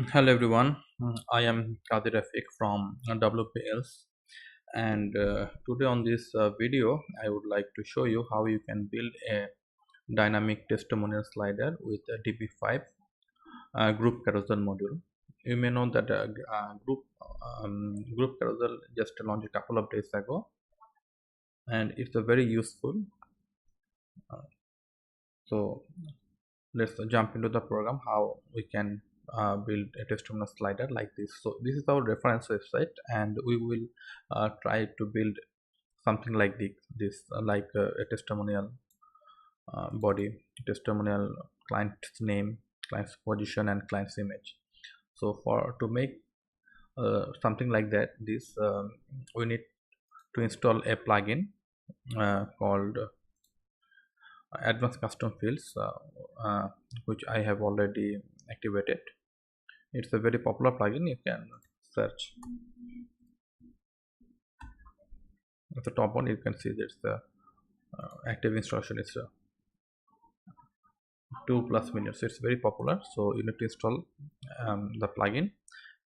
Hello everyone, I am Kadir Rafiq from WPLs, and today on this video I would like to show you how you can build a dynamic testimonial slider with a DB5 group carousel module. You may know that group carousel just launched a couple of days ago, and it's a very useful. So let's jump into the program how we can build a testimonial slider like this. So this is our reference website, and we will try to build something like this like a testimonial body, testimonial client's name, client's position, and client's image. So for to make something like that, this we need to install a plugin called advanced custom fields, which I have already activated. It's a very popular plugin. You can search at the top one. You can see there's the active installation is 2+ million, so it's very popular. So you need to install the plugin,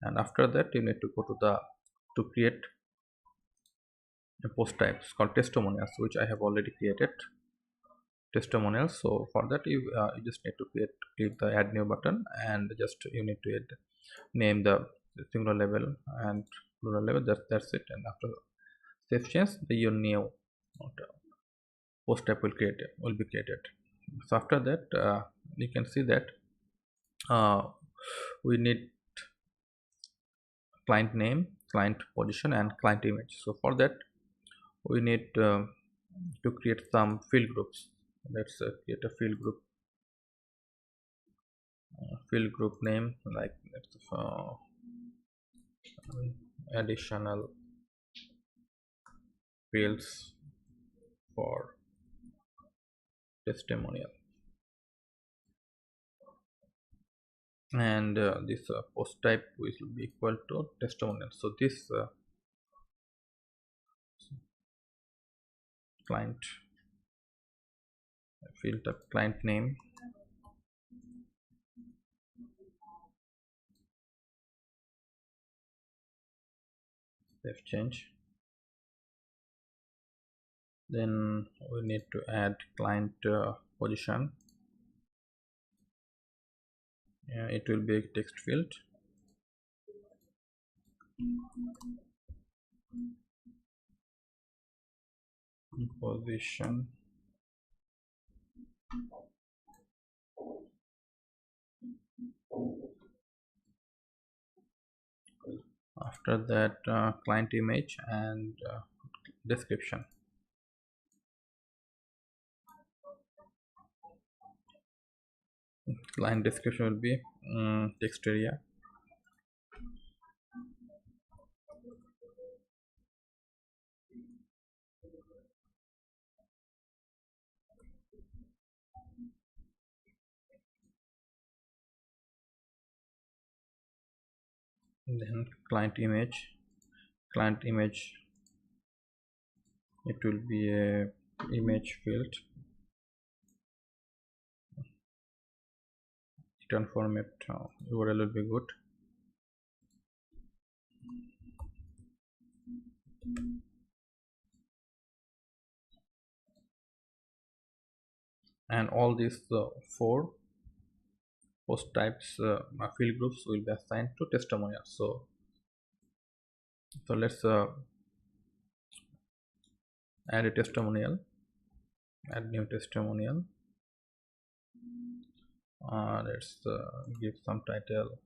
and after that you need to go to the to create a post types called testimonials, which I have already created testimonials. So for that you just need to click the add new button, and just you need to name the singular level and plural level. That's it. And after save change, your new post type will be created. So after that you can see that uh, we need client name, client position, and client image. So for that we need to create some field groups. Let's create a field group name, like let's additional fields for testimonial, and this post type will be equal to testimonial. So this client field type, client name, save change. Then we need to add client position. It will be a text field. Position, after that client image and description. Client description will be text area. Then client image, it will be a image field. Return format URL will be good. And all these four post types field groups will be assigned to testimonial. So let's add a testimonial, add new testimonial. Let's give some title,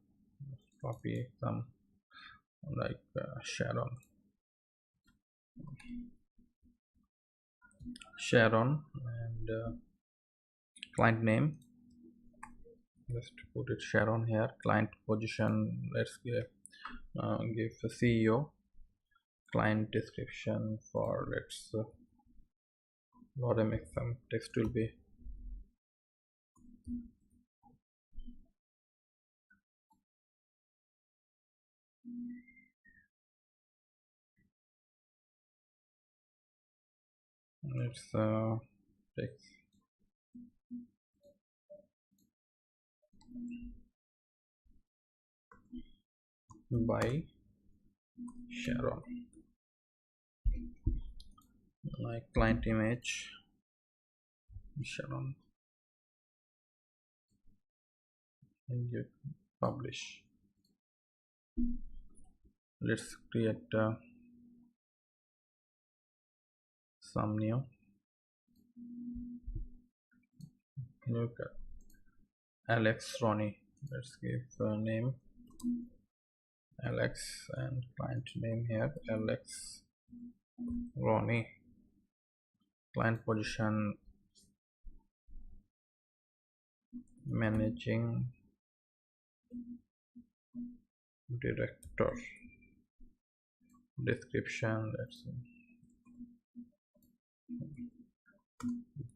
copy some like Sharon, and client name, just put it Sharon here. Client position, let's give a CEO. Client description for, let's what I make some text will be let's text by Sharon. My client image Sharon, and you publish. Let's create some new. Look at Alex Ronnie. Let's give a name Alex and client name here Alex Ronnie. Client position managing director. Description, let's see,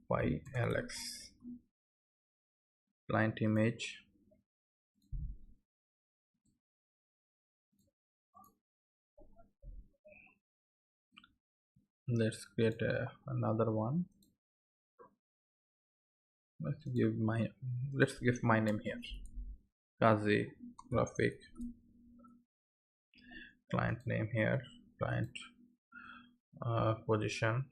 by Alex. Client image, let's create another one. Let's give my name here Kazi graphic. Client name here, client position,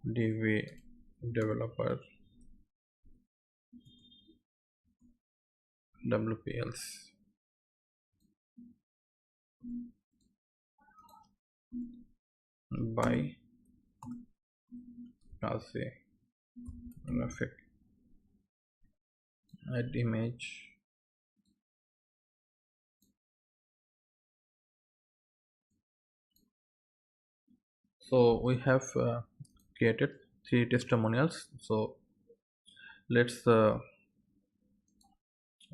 Divi developer, WPLs. By Kazi graphic. Add image, so we have created 3 testimonials. So let's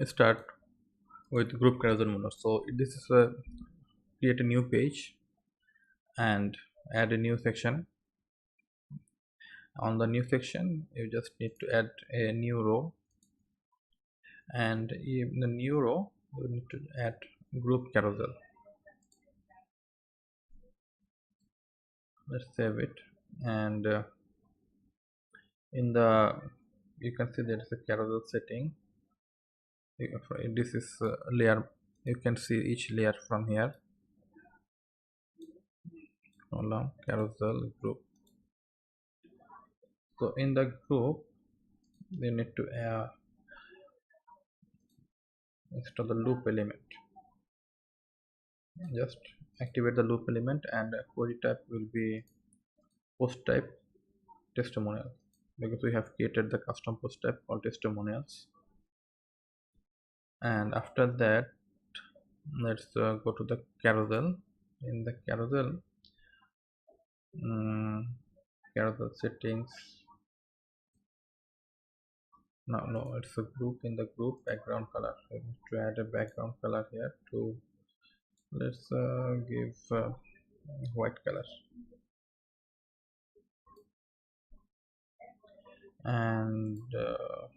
start with group carousel module. So this is create a new page and add a new section. On the new section you just need to add a new row, and in the new row you need to add group carousel. Let's save it, and in the you can see there is a carousel setting. This is layer, you can see each layer from here. Along carousel group, so in the group you need to install the loop element. Just activate the loop element, and query type will be post type testimonial, because we have created the custom post type called testimonials. And after that let's go to the carousel. In the carousel, carousel settings, no, it's a group. In the group background color, we need to add a background color here to, let's give white color, and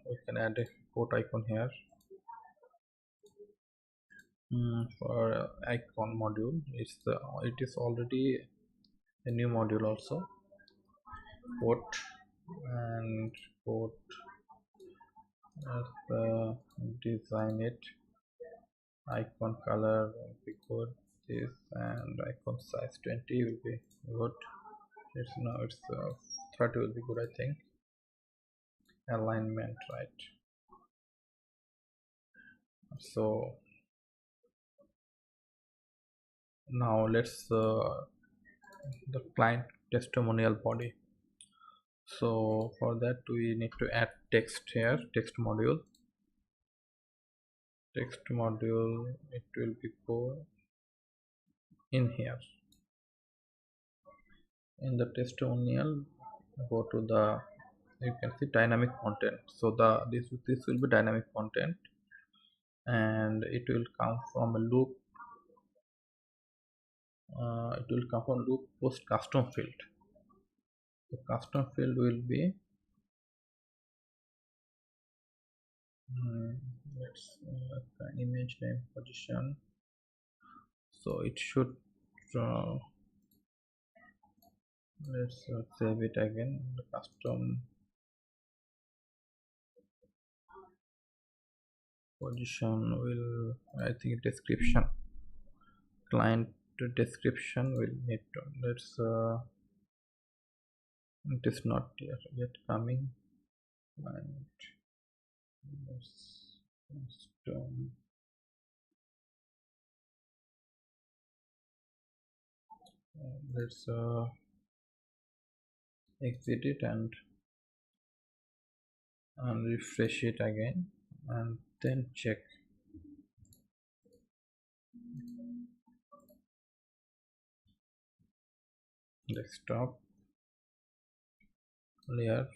we can add a quote icon here. For icon module, it is already a new module also. Quote and quote, let's design it. Icon color will be good, this, and icon size 20 will be good. It's 30 will be good, I think. Alignment, right? So now let's the client testimonial body. So for that we need to add text here, text module. Text module, it will be go in here. In the testimonial, go to the, you can see dynamic content. So this will be dynamic content, and it will come from a loop. It will come from loop post custom field. The custom field will be let's image name position. So it should let's save it again. The custom Position will, I think, description, client description will need to, let's it is not yet coming. And stone, let's exit it and refresh it again and then check desktop layer,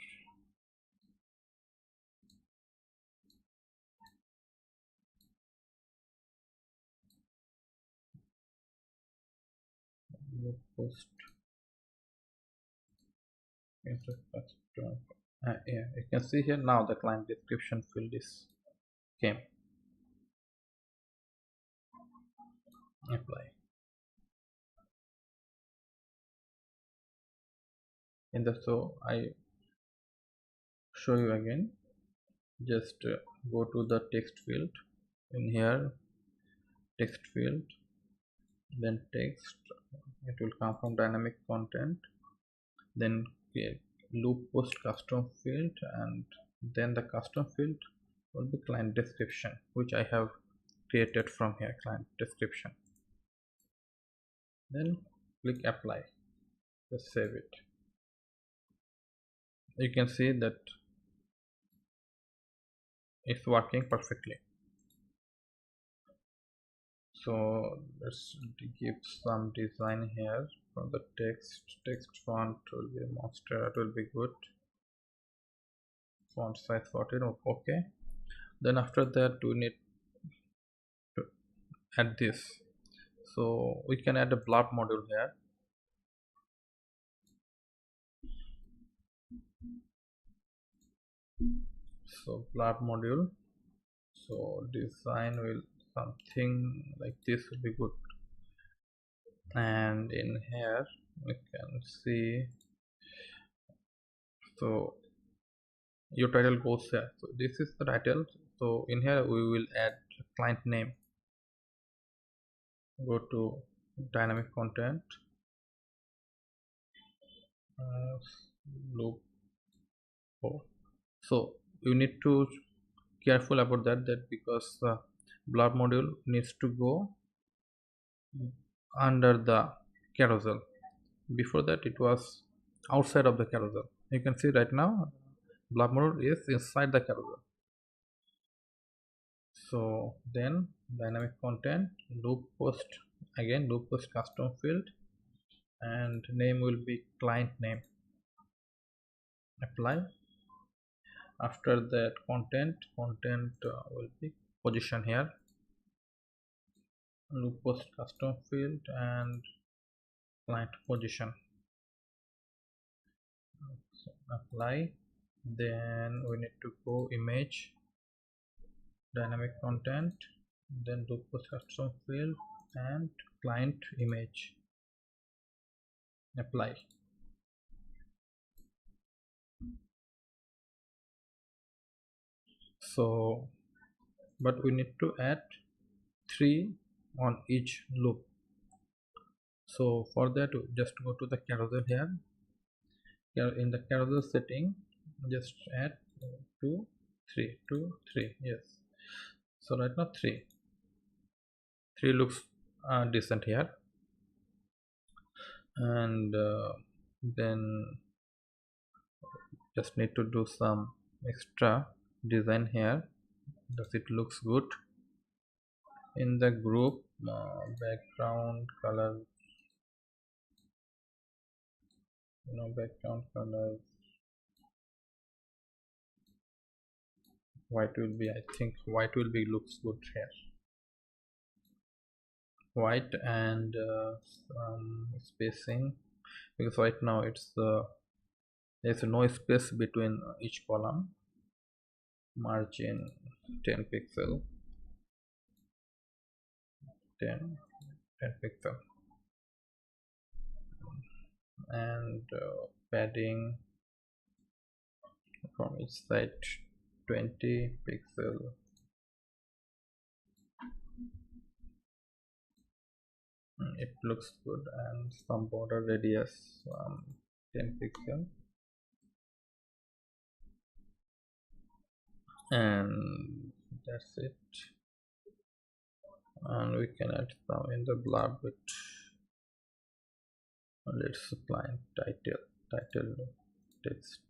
post interface. Yeah, you can see here now the client description field is came. Apply. In the, so I show you again, just go to the text field, in here text field, then text, it will come from dynamic content, then loop post custom field, and then the custom field will be client description, which I have created from here, client description. Then click apply, just save it. You can see that it's working perfectly. So let's give some design here for the text font will be monster, it will be good, font size 14, okay. Then after that we need to add this, so we can add a blurb module here. So blurb module, so design will something like this will be good, and in here we can see, so your title goes here, so this is the title. So in here we will add client name, go to dynamic content, loop 4. So you need to careful about that because the blurb module needs to go under the carousel. Before that it was outside of the carousel. You can see right now blurb module is inside the carousel. So then dynamic content, loop post, again loop post custom field, and name will be client name. Apply. After that content will be position here, loop post custom field and client position. So apply. Then we need to go image, dynamic content, then loop post custom field and client image. Apply. So but we need to add 3 on each loop. So for that just go to the carousel here, in the carousel setting just add 2 3 2 3, yes. So right now 3 looks decent here, and then just need to do some extra design here, does it looks good. In the group background color, background color white will be, I think white will be looks good here, white, and some spacing, because right now it's there's no space between each column. Margin 10 pixel, 10 pixel, and padding from each side 20 pixel, It looks good, and some border radius 10 pixel, and that's it. And we can add some in the blur bit. Let's apply title text.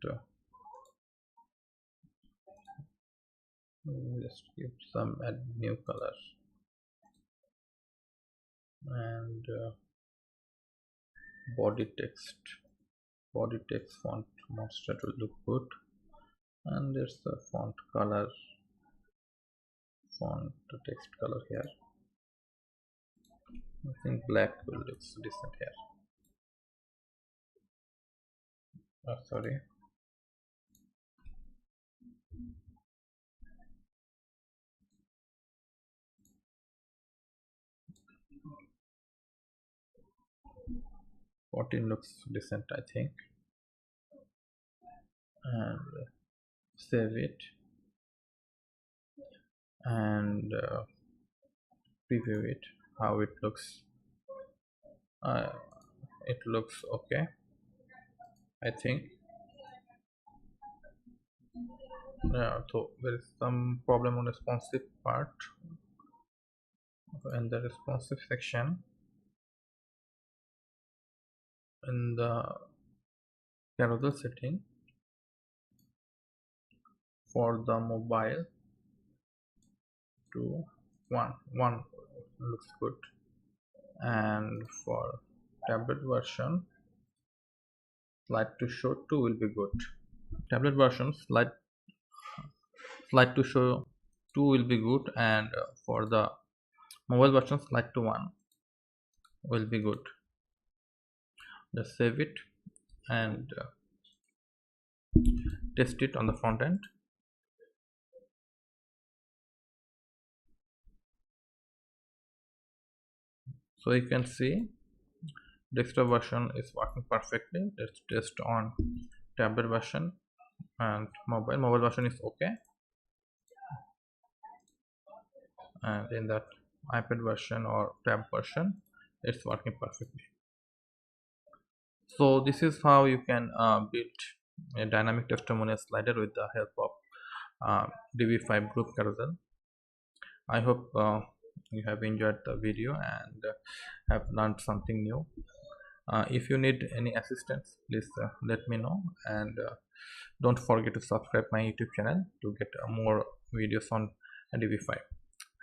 Just give some add new color, and body text font monster will look good. And there's the font color, font text color here. I think black will look decent here. Sorry. Fourteen looks decent, I think. And save it, and preview it. How it looks? Uh, it looks okay, I think. So there is some problem on responsive part. In the responsive section, in the carousel setting for the mobile to 1 looks good, and for tablet version slide to show 2 will be good. Tablet version slide to show 2 will be good, and for the mobile version slide to 1 will be good. Just save it and test it on the front end. So you can see desktop version is working perfectly. Let's test on tablet version and mobile version is okay, and in that iPad version or tab version it's working perfectly. So this is how you can build a dynamic testimonial slider with the help of Divi 5 group carousel. I hope you have enjoyed the video and have learned something new. If you need any assistance, please let me know, and don't forget to subscribe my YouTube channel to get more videos on Divi 5.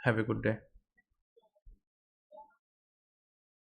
Have a good day.